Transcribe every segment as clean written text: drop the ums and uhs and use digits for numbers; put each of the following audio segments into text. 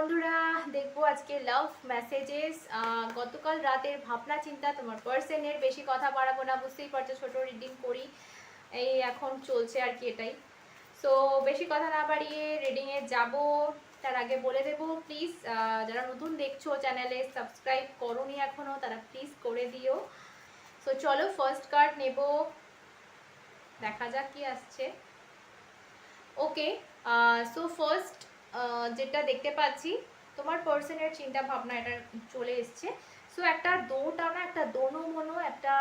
বন্ধুরা, দেখবো আজকে লাভ মেসেজেস। গতকাল রাতের ভাবনা চিন্তা তোমার পার্সনের। বেশি কথা বাড়াবো না, বুঝতেই পারছো ছোট রিডিং করি, এই এখন চলছে আর কি এটাই। সো বেশি কথা না বাড়িয়ে রিডিংয়ে যাব। তার আগে বলে দেবো প্লিজ, যারা নতুন দেখছো চ্যানেলে সাবস্ক্রাইব করোনি এখনও, তারা প্লিজ করে দিও। সো চলো ফার্স্ট কার্ড নেব, দেখা যাক কি আসছে। ওকে, সো ফার্স্ট যেটা দেখতে পাচ্ছি, তোমার পার্সনের চিন্তা ভাবনা এটা চলে এসছে। সো একটা দো টানা, একটা দোনো মনো, একটা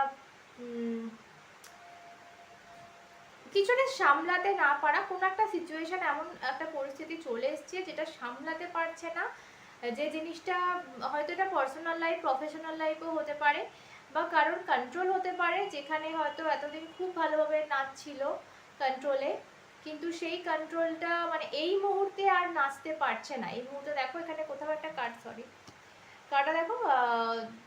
কিছুটা সামলাতে না পারা, কোনো একটা সিচুয়েশন, এমন একটা পরিস্থিতি চলে এসছে যেটা সামলাতে পারছে না। যে জিনিসটা হয়তো এটা পার্সোনাল লাইফ, প্রফেশনাল লাইফও হতে পারে, বা কারোর কন্ট্রোল হতে পারে, যেখানে হয়তো এতদিন খুব ভালোভাবে নাচছিল কন্ট্রোলে, কিন্তু সেই কন্ট্রোলটা মানে এই মুহূর্তে আর নাচতে পারছে না। এই মুহূর্তে দেখো এখানে কোথাও একটা কার্ড, সরি কার্ডটা দেখো,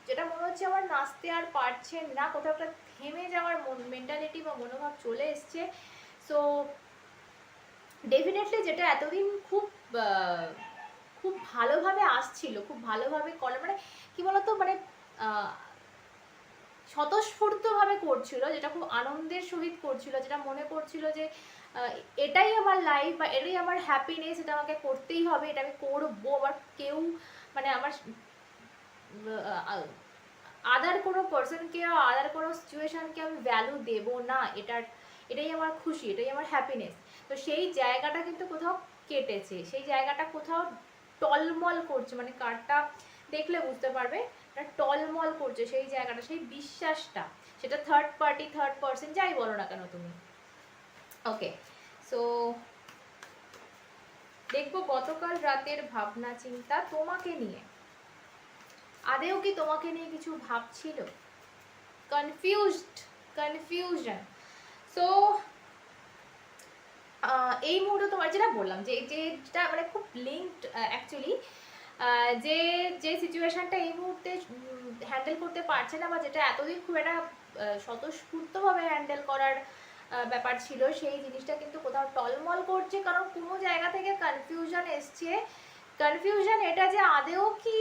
যেটা মনে হচ্ছে আমার নাচতে আর পারছেন না, কোথাও একটা থেমে যাওয়ার মেন্টালিটি বা মনোভাব চলে এসছে। সো ডেফিনেটলি যেটা এতদিন খুব খুব ভালোভাবে আসছিল, খুব ভালোভাবে করে, মানে কি বলতো, মানে স্বতঃস্ফূর্তভাবে করছিল, যেটা খুব আনন্দের সহিত করছিল, যেটা মনে করছিল যে এটাই আমার লাইফ বা এটাই আমার হ্যাপিনেস, এটা আমাকে করতেই হবে, এটা আমি করবো। আবার কেউ মানে আমার আদার কোনো পার্সনকে, আদার কোনো সিচুয়েশানকে আমি ভ্যালু দেব না, এটাই আমার খুশি, এটাই আমার হ্যাপিনেস। তো সেই জায়গাটা কিন্তু কোথাও কেটেছে, সেই জায়গাটা কোথাও টলমল করছে, মানে কার্ডটা দেখলে বুঝতে পারবে টলমল করছে সেই জায়গাটা, সেই বিশ্বাসটা, সেটা থার্ড পার্টি, থার্ড পার্সন, যাই বলো না কেন তুমি। ওকে, সো দেখবো গতকাল রাতের ভাবনা চিন্তা তোমাকে নিয়ে। আদেও কি তোমাকে নিয়ে কিছু ভাবছিল? কনফিউশন। সো এই মুহূর্তে তোমার যেটা বললাম, যে যেটা মানে খুব লিঙ্কড অ্যাকচুয়ালি, যে যে সিচুয়েশনটা এই মুহূর্তে হ্যান্ডেল করতে পারছে না, বা যেটা এতদিন খুব একটা স্বতঃস্ফূর্তভাবে হ্যান্ডেল করার ব্যাপার ছিল, সেই জিনিসটা কিন্তু কোথাও টলমল করছে, কারণ কোনো জায়গা থেকে কনফিউশন এসছে। কনফিউশন এটা যে আদেও কি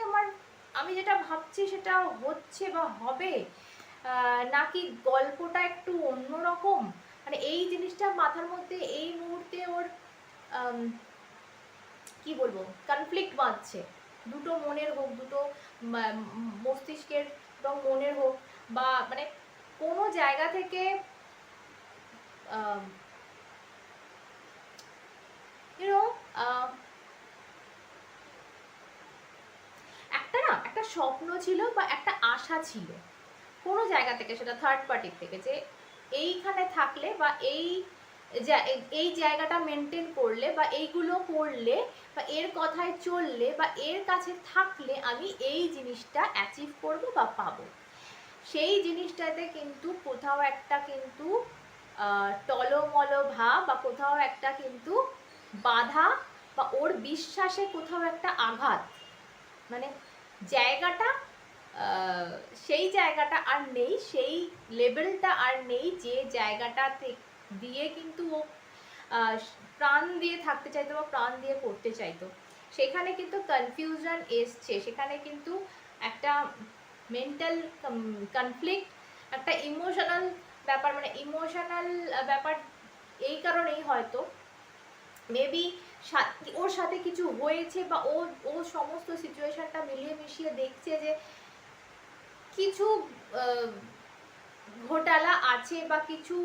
আমার, আমি যেটা ভাবছি সেটা হচ্ছে বা হবে, নাকি গল্পটা একটু অন্যরকম, মানে এই জিনিসটা মাথার মধ্যে এই মুহূর্তে ওর কি বলবো, কনফ্লিক্ট বাঁধছে। দুটো মনের হোক, দুটো মস্তিষ্কের এবং মনের হোক, বা মানে কোনো জায়গা থেকে ইউনো একটা স্বপ্ন ছিল বা একটা আশা ছিল কোনো জায়গা থেকে, সেটা থার্ড পার্টির থেকে, যে এইখানে থাকলে বা এই জায়গাটা মেনটেন করলে বা এইগুলো করলে বা এর কথায় চললে বা এর কাছে থাকলে আমি এই জিনিসটা অ্যাচিভ করবো বা পাবো। সেই জিনিসটাতে কিন্তু কোথাও একটা কিন্তু টলমল ভাব, বা কোথাও একটা কিন্তু বাধা, বা ওর বিশ্বাসে কোথাও একটা আঘাত, মানে জায়গাটা সেই জায়গাটা আর নেই, সেই লেভেলটা আর নেই, যে জায়গাটা দিয়ে কিন্তু ও প্রাণ দিয়ে থাকতে চাইতো বা প্রাণ দিয়ে করতে চাইতো। সেখানে কিন্তু কনফিউশন এসছে, সেখানে কিন্তু একটা মেন্টাল কনফ্লিক্ট, একটা ইমোশনাল ব্যাপার, মানে ইমোশনাল ব্যাপার এই কারণেই হয়তো মেবি ওর সাথে কিছু হয়েছে, বা ও সমস্ত সিচুয়েশনটা মিলিয়ে মিশিয়ে দেখছে যে কিছু ঘোটালা আছে বা কিছু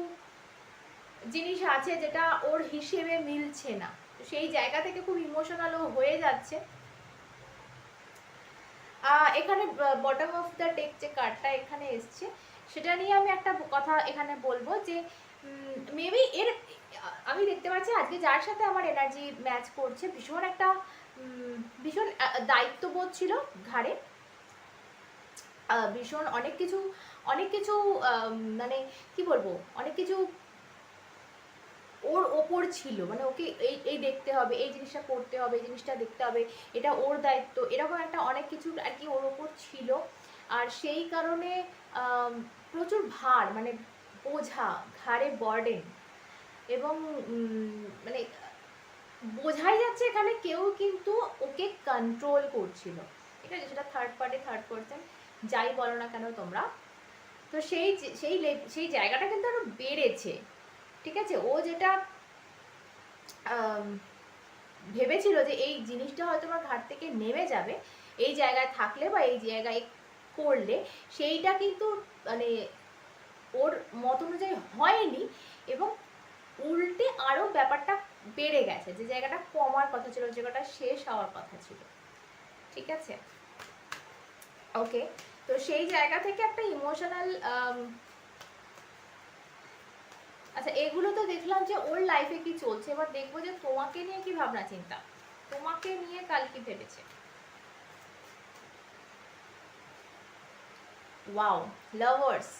জিনিস আছে যেটা ওর হিসেবে মিলছে না। সেই জায়গা থেকে খুব ইমোশনালও হয়ে যাচ্ছে। এখানে বটম অফ দ্য টেক যে কার্ডটা এখানে এসছে, সেটা নিয়ে আমি একটা কথা এখানে বলবো, যে মেবি আমি দেখতে পাচ্ছি আজকে যার সাথে আমার এনার্জি ম্যাচ করছে, ভীষণ একটা ভীষণ দায়িত্ববোধ ছিল ঘাড়ে, ভীষণ অনেক কিছু মানে কি বলবো, অনেক কিছু ওর ওপর ছিল, মানে ওকে এই দেখতে হবে, এই জিনিসটা করতে হবে, এই জিনিসটা দেখতে হবে, এটা ওর দায়িত্ব, এরকম একটা অনেক কিছু আর কি ওর ওপর ছিল। আর সেই কারণে প্রচুর ভার, মানে বোঝা ঘাড়ে, বার্ডেন, এবং মানে বোঝাই যাচ্ছে এখানে কেউ কিন্তু ওকে কন্ট্রোল করছিল, ঠিক আছে, সেটা থার্ড পার্টি, থার্ড পার্সন, যাই বলো না কেন তোমরা। তো সেই জায়গাটা কিন্তু আরো বেড়েছে, ঠিক আছে। ও যেটা ভেবেছিল যে এই জিনিসটা হয়তো আমার ঘাট থেকে নেমে যাবে এই জায়গায় থাকলে বা এই জায়গায় করলে, সেইটা কিন্তু মানে ওর মত অনুযায়ী হয়নি, এবং উল্টে আরো ব্যাপারটা বেড়ে গেছে। যে জায়গাটা কমার কথা ছিল, যে জায়গাটা শেষ হওয়ার কথা ছিল, ঠিক আছে। ওকে, তো সেই জায়গা থেকে একটা ইমোশনাল, আচ্ছা এগুলো তো দেখলাম যে ওর লাইফে কি চলছে, এবার দেখবো যে তোমাকে নিয়ে কি ভাবনা চিন্তা, তোমাকে নিয়ে কাল কি ভেবেছে। Wow, lovers.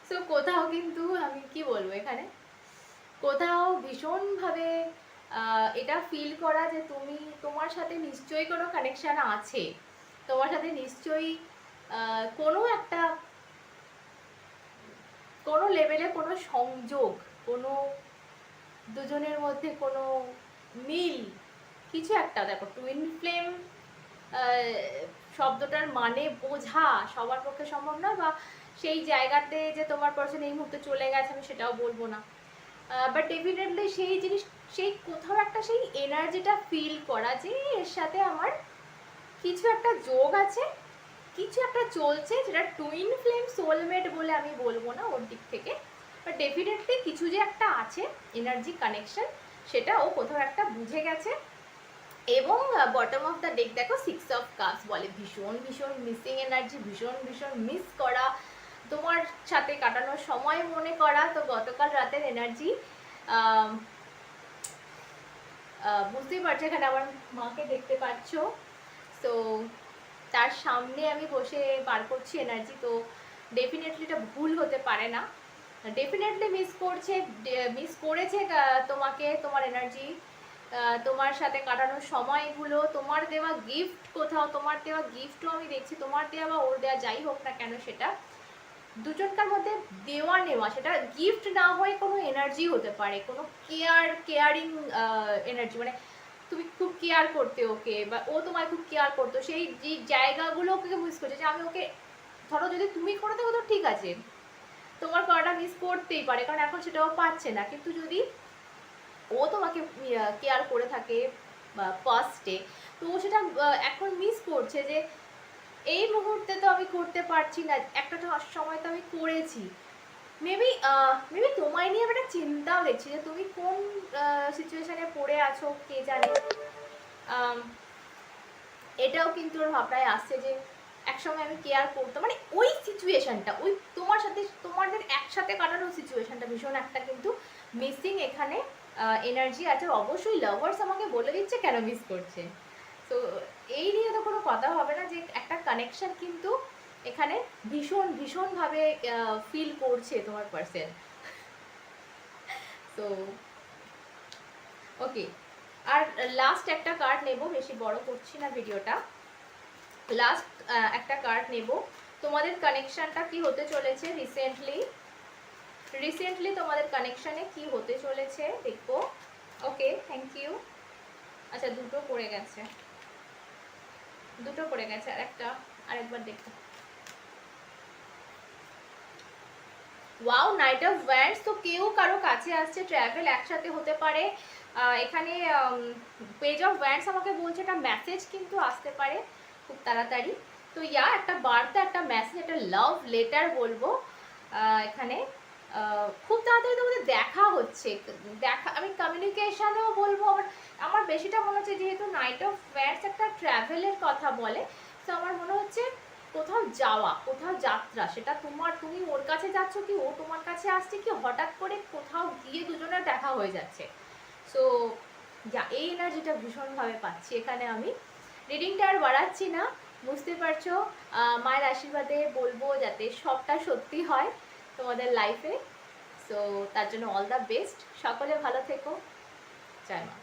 সো কোথাও কিন্তু আমি কি বলবো এখানে, কোথাও ভীষণভাবে এটা ফিল করা যে তুমি, তোমার সাথে নিশ্চয়ই কোনো কানেকশান আছে, তোমার সাথে নিশ্চয়ই কোনো একটা, কোনো লেভেলে কোনো সংযোগ, কোনো দুজনের মধ্যে কোনো মিল, কিছু একটা। দেখো টুইন ফ্লেম শব্দটার মানে বোঝা সবার পক্ষে সম্ভব নয়, বা সেই জায়গাতে যে তোমার পার্সন এই মুহূর্তে চলে গেছে আমি সেটাও বলবো না, বাট ডেফিনেটলি সেই জিনিস, সেই কোথাও একটা সেই এনার্জিটা ফিল করা যে এর সাথে আমার কিছু একটা যোগ আছে, কিছু একটা চলছে, যেটা টুইন ফ্লেম সোলমেট বলে আমি বলবো না ওর দিক থেকে, বাট ডেফিনেটলি কিছু যে একটা আছে এনার্জি কানেকশন, সেটা ও কোথাও একটা বুঝে গেছে। এবং বটম অফ দ্য ডেক দেখো 6 অফ কাপস বলে ভীষণ ভীষণ মিসিং এনার্জি, ভীষণ ভীষণ মিস করা, তোমার সাথে কাটানোর সময় মনে করা। তো গতকাল রাতের এনার্জি বুঝতেই পারছো, এখানে আমার মাকে দেখতে পাচ্ছ, তো তার সামনে আমি বসে বার করছি এনার্জি। তো ডেফিনেটলি এটা ভুল হতে পারে না, ডেফিনেটলি মিস করেছে তোমাকে, তোমার এনার্জি, তোমার সাথে কাটানোর সময়গুলো, তোমার দেওয়া গিফট, কোথাও তোমার দেওয়া গিফটও আমি দেখছি, তোমার দেওয়া বা ওর দেওয়া যাই হোক না কেন, সেটা দুজনকার মধ্যে দেওয়া নেওয়া, সেটা গিফট না হয়ে কোনো এনার্জি হতে পারে, কোনো কেয়ারিং এনার্জি, মানে তুমি খুব কেয়ার করতে ওকে, বা ও তোমায় খুব কেয়ার করতো, সেই যে জায়গাগুলো ওকে মিস করছে। যে আমি ওকে, ধরো যদি তুমি করে থাকো তো ঠিক আছে, তোমার করাটা মিস করতেই পারে, কারণ এখন সেটাও পাচ্ছে না, কিন্তু যদি ও তোমাকে কেয়ার করে থাকে ফার্স্টে, তো ও সেটা এখন মিস করছে যে এই মুহূর্তে তো আমি করতে পারছি না, একটা সময় তো আমি করেছি। মেবি তোমায় নিয়ে একটা চিন্তাও দেখছি যে তুমি কোন সিচুয়েশনে পড়ে আছো কে জানে। এটাও কিন্তু ওর ভাবনায় আসছে যে একসময় আমি কেয়ার করতাম, মানে ওই সিচুয়েশনটা, ওই তোমার সাথে তোমাদের একসাথে কাটানো সিচুয়েশনটা ভীষণ একটা কিন্তু মিসিং এখানে এনার্জি আছে। অবশ্যই লাভার্স আমাকে বলে দিচ্ছে কেন মিস করছে, তো এই নিয়ে তো কোনো কথা হবে না, যে একটা কানেকশন কিন্তু এখানে ভীষণ ভীষণভাবে ফিল করছে তোমার পার্সন। তো ওকে, আর লাস্ট একটা কার্ড নেব, বেশি বড় করছি না ভিডিওটা, লাস্ট একটা কার্ড নেব। তোমাদের কানেকশনটা কি হতে চলেছে রিসেন্টলি তোমাদের কানেকশনে কি হতে চলেছে দেখবো। ওকে, থ্যাংক ইউ। আচ্ছা দুটো পড়ে গেছে, আর একটা, আরেকবার দেখো। Wow, night of wands. তো কেউ কারো কাছে আসছে, ট্রাভেল একসাথে হতে পারে। এখানে পেজ অফ ওয়ান্ডস আমাকে বলছে একটা মেসেজ কিন্তু আসতে পারে খুব তাড়াতাড়ি। তো একটা বার্তা, একটা মেসেজ, একটা লাভ লেটার বলবো এখানে খুব তাড়াতাড়ি তোমাদের দেখা হচ্ছে, আমি কমিউনিকেশনও বলবো। আমার বেশিটা মনে হচ্ছে, যেহেতু নাইট অফ ওয়ান্ডস একটা ট্রাভেলের কথা বলে, তো আমার মনে হচ্ছে কোথাও যাওয়া, কোথাও যাত্রা, সেটা তুমি ওর কাছে যাচ্ছ কি ও তোমার কাছে আসছে, কি হঠাৎ করে কোথাও গিয়ে দুজনের দেখা হয়ে যাচ্ছে। সো এই এনার্জিটা ভীষণভাবে পাচ্ছি এখানে আমি। রিডিংটা আর বাড়াচ্ছি না, বুঝতে পারছো, মায়ের আশীর্বাদে বলবো যাতে সবটা সত্যি হয় তোমাদের লাইফে। সো তার জন্য অল দ্য বেস্ট, সকলে ভালো থেকো, জয় মা।